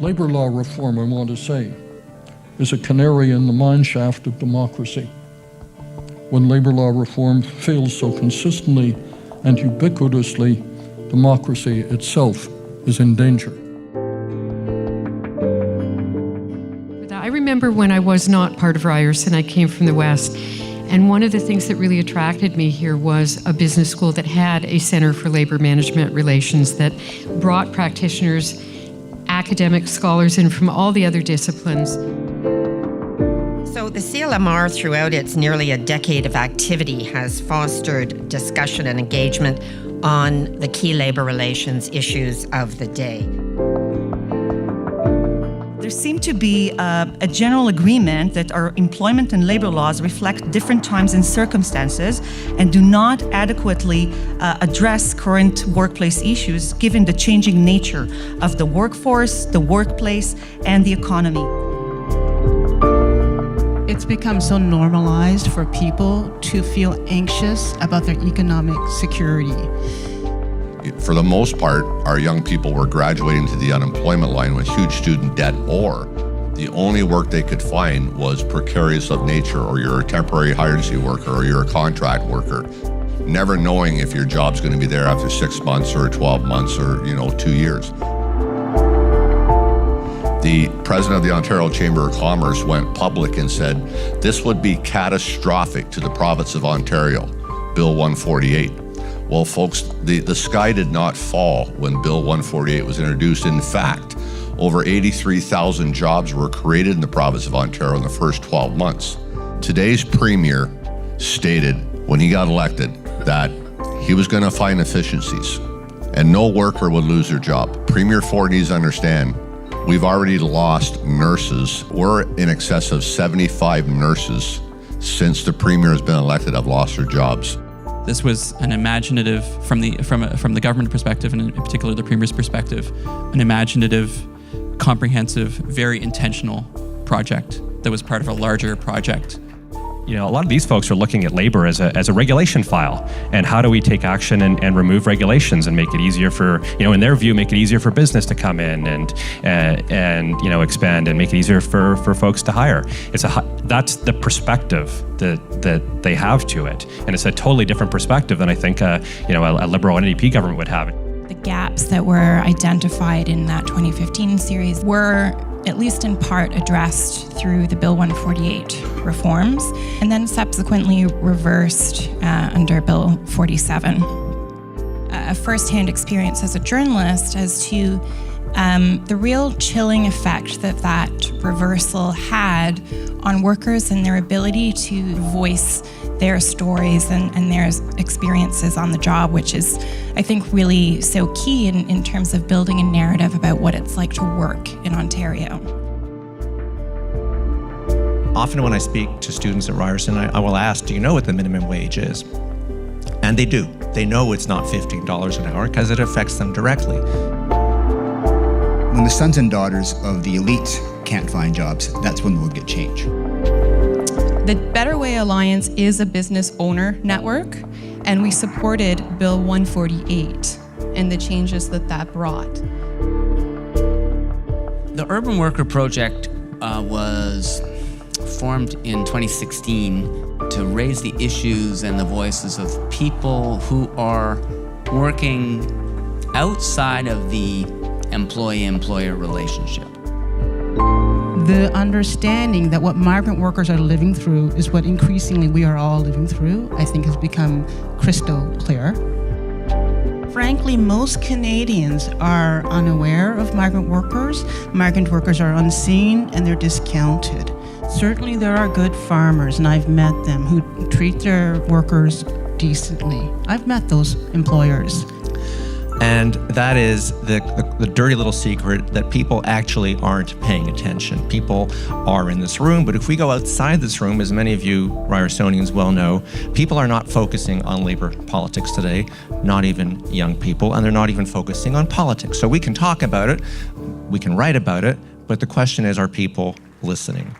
Labor law reform, I want to say, is a canary in the mine shaft of democracy. When labor law reform fails so consistently and ubiquitously, democracy itself is in danger. I remember when I was not part of Ryerson, I came from the West, and one of the things that really attracted me here was a business school that had a Center for Labor Management Relations that brought practitioners, academic scholars in from all the other disciplines. So the CLMR, throughout its nearly a decade of activity, has fostered discussion and engagement on the key labor relations issues of the day. There seemed to be a general agreement that our employment and labor laws reflect different times and circumstances and do not adequately address current workplace issues given the changing nature of the workforce, the workplace, and the economy. It's become so normalized for people to feel anxious about their economic security. For the most part, our young people were graduating to the unemployment line with huge student debt, or the only work they could find was precarious of nature, or you're a temporary hired worker, or you're a contract worker, never knowing if your job's going to be there after 6 months or 12 months or 2 years. The president of the Ontario Chamber of Commerce went public and said this would be catastrophic to the province of Ontario, Bill 148. Well, folks, the sky did not fall when Bill 148 was introduced. In fact, over 83,000 jobs were created in the province of Ontario in the first 12 months. Today's premier stated when he got elected that he was going to find efficiencies and no worker would lose their job. Premier Ford needs to understand, we've already lost nurses. We're in excess of 75 nurses since the premier has been elected have lost their jobs. This was an imaginative, from the government perspective, and in particular the Premier's perspective, an imaginative, comprehensive, very intentional project that was part of a larger project. A lot of these folks are looking at labor as a regulation file, and how do we take action and remove regulations and make it easier for, in their view, make it easier for business to come in and expand and make it easier for folks to hire. That's the perspective that they have to it, and it's a totally different perspective than I think a Liberal NDP government would have. The gaps that were identified in that 2015 series were, at least in part, addressed through the Bill 148 reforms, and then subsequently reversed under Bill 47. A first-hand experience as a journalist as to the real chilling effect that reversal had on workers and their ability to voice their stories and their experiences on the job, which is, I think, really so key in terms of building a narrative about what it's like to work in Ontario. Often when I speak to students at Ryerson, I will ask, do you know what the minimum wage is? And they do. They know it's not $15 an hour because it affects them directly. When the sons and daughters of the elite can't find jobs, that's when we'll get change. The Better Way Alliance is a business owner network, and we supported Bill 148 and the changes that brought. The Urban Worker Project was formed in 2016 to raise the issues and the voices of people who are working outside of the employee-employer relationship. The understanding that what migrant workers are living through is what increasingly we are all living through, I think, has become crystal clear. Frankly, most Canadians are unaware of migrant workers. Migrant workers are unseen and they're discounted. Certainly there are good farmers, and I've met them, who treat their workers decently. I've met those employers. And that is the dirty little secret that people actually aren't paying attention. People are in this room, but if we go outside this room, as many of you Ryersonians well know, people are not focusing on labor politics today, not even young people, and they're not even focusing on politics. So we can talk about it, we can write about it, but the question is, are people listening?